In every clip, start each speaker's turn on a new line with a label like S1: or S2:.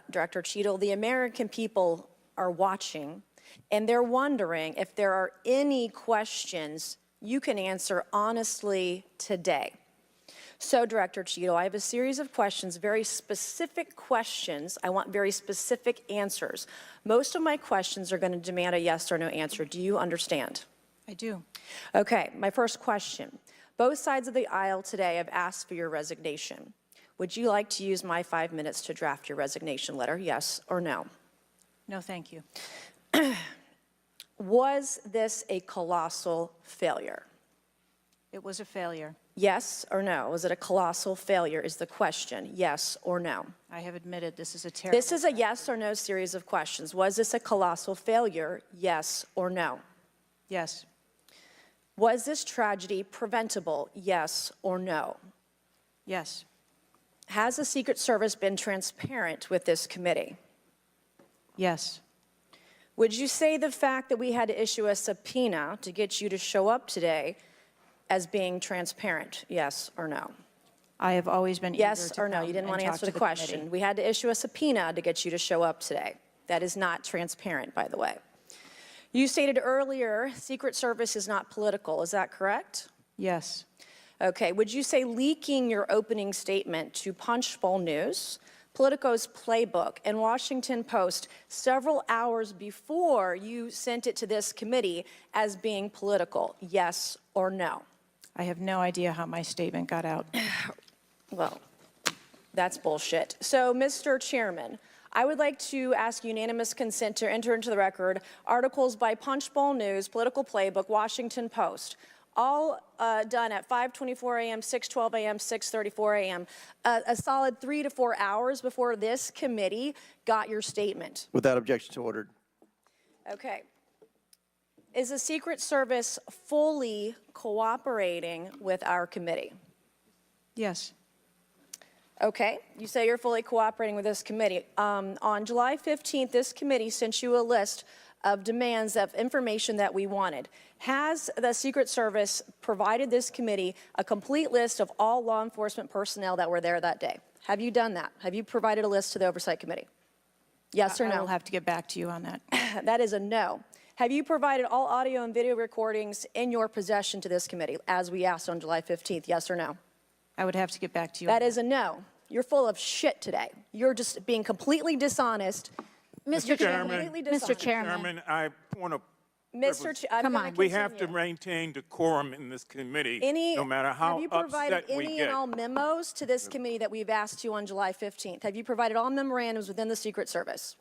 S1: Director Cheatle, the American people are watching, and they're wondering if there are any questions you can answer honestly today. So, Director Cheatle, I have a series of questions, very specific questions. I want very specific answers. Most of my questions are going to demand a yes or no answer. Do you understand?
S2: I do.
S1: Okay, my first question. Both sides of the aisle today have asked for your resignation. Would you like to use my 5 minutes to draft your resignation letter, yes or no?
S2: No, thank you.
S1: Was this a colossal failure?
S2: It was a failure.
S1: Yes or no? Was it a colossal failure is the question, yes or no?
S2: I have admitted this is a terrible...
S1: This is a yes or no series of questions. Was this a colossal failure, yes or no?
S2: Yes.
S1: Was this tragedy preventable, yes or no?
S2: Yes.
S1: Has the Secret Service been transparent with this committee?
S2: Yes.
S1: Would you say the fact that we had to issue a subpoena to get you to show up today as being transparent, yes or no?
S2: I have always been eager
S1: yes
S2: to
S1: or no? You didn't want to answer the question.
S2: Committee.
S1: We had to issue a subpoena to get you to show up today. That is not transparent, by the way. You stated earlier, Secret Service is not political. Is that correct?
S2: Yes.
S1: Okay. Would you say leaking your opening statement to Punchbowl News, Politico's Playbook, and Washington Post several hours before you sent it to this committee as being political, yes or no?
S2: I have no idea how my statement got out.
S1: Well, that's bullshit. So, Mr. Chairman, I would like to ask unanimous consent to enter into the record articles by Punchbowl News, Political Playbook, Washington Post, all done at 5:24 a.m., 6:12 a.m., 6:34 a.m., a solid 3 to 4 hours before this committee got your statement.
S3: Without objection, so ordered.
S1: Okay. Is the Secret Service fully cooperating with our committee?
S2: Yes.
S1: Okay, you say you're fully cooperating with this committee. On July 15th, this committee sent you a list of demands of information that we wanted. Has the Secret Service provided this committee a complete list of all law enforcement personnel that were there that day? Have you done that? Have you provided a list to the Oversight Committee? Yes or no?
S2: I will have to get back to you on that.
S1: That is a no. Have you provided all audio and video recordings in your possession to this committee, as we asked on July 15th, yes or no?
S2: I would have to get back to you.
S1: That is a no. You're full of shit today. You're just being completely dishonest.
S4: Mr.
S1: Chairman,
S4: Mr. Chairman,
S5: Chairman, I want to.
S1: Come on.
S5: We have to maintain decorum in this committee, no matter how
S1: have you provided
S5: upset we
S1: any
S5: get.
S1: and all memos to this committee that we've asked you on July 15th? Have you provided all memorandums within the Secret Service?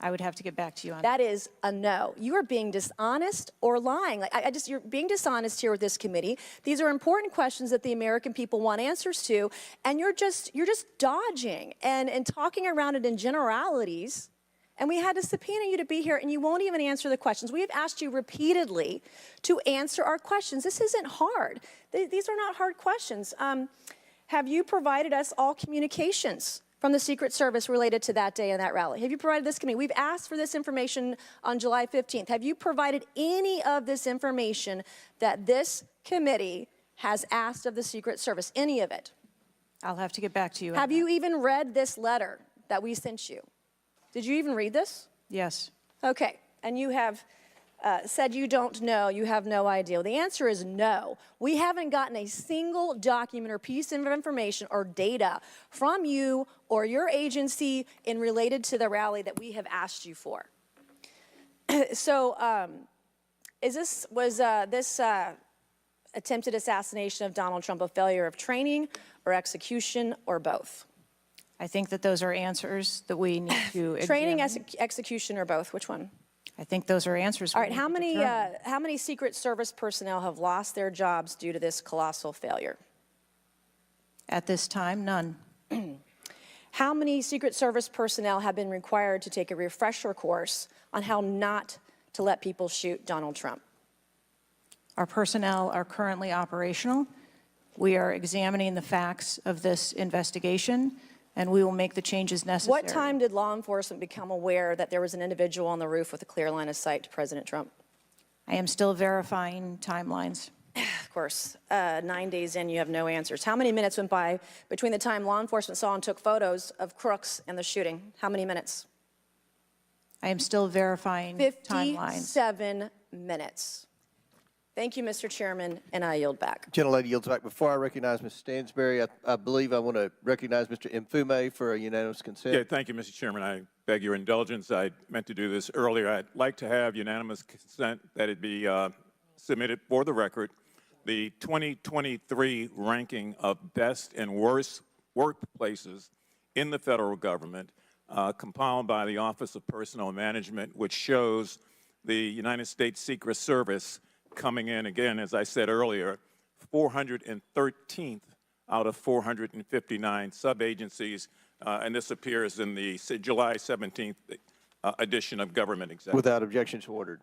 S2: I would have to get back to you on
S1: that. That is a no. You are being dishonest or lying. You're being dishonest here with this committee. These are important questions that the American people want answers to, and you're just dodging and talking around it in generalities. And we had to subpoena you to be here, and you won't even answer the questions. We have asked you repeatedly to answer our questions. This isn't hard. These are not hard questions. Have you provided us all communications from the Secret Service related to that day and that rally? Have you provided this committee? We've asked for this information on July 15th. Have you provided any of this information that this committee has asked of the Secret Service? Any of it?
S2: I'll have to get back to you.
S1: Have you even read this letter that we sent you? Did you even read this?
S2: Yes.
S1: Okay, and you have said you don't know, you have no idea. Well, the answer is no. We haven't gotten a single document or piece of information or data from you or your agency in related to the rally that we have asked you for. So, was this attempted assassination of Donald Trump a failure of training or execution or both?
S2: I think that those are answers that we need to
S1: Training, execution, or both? Which one?
S2: I think those are answers.
S1: All right. How many Secret Service personnel have lost their jobs due to this colossal failure?
S2: At this time, none.
S1: How many Secret Service personnel have been required to take a refresher course on how not to let people shoot Donald Trump?
S2: Our personnel are currently operational. We are examining the facts of this investigation, and we will make the changes necessary.
S1: What time did law enforcement become aware that there was an individual on the roof with a clear line of sight to President Trump?
S2: I am still verifying timelines.
S1: Of course, 9 days in, you have no answers. How many minutes went by between the time law enforcement saw and took photos of crooks and the shooting? How many minutes?
S2: I am still verifying timelines.
S1: 57 minutes. Thank you, Mr. Chairman, and I yield back.
S3: Gentlelady yields back. Before I recognize Ms. Stansberry, I believe I want to recognize Mr. Mfume for a unanimous consent.
S5: Yeah, thank you, Mr. Chairman. I beg your indulgence. I meant to do this earlier. I'd like to have unanimous consent that it be submitted for the record. The 2023 ranking of best and worst workplaces in the federal government, compiled by the Office of Personnel Management, which shows the United States Secret Service coming in, again, as I said earlier, 413th out of 459 sub-agencies, and this appears in the July 17th edition of Government Executive.
S3: Without objection, so ordered.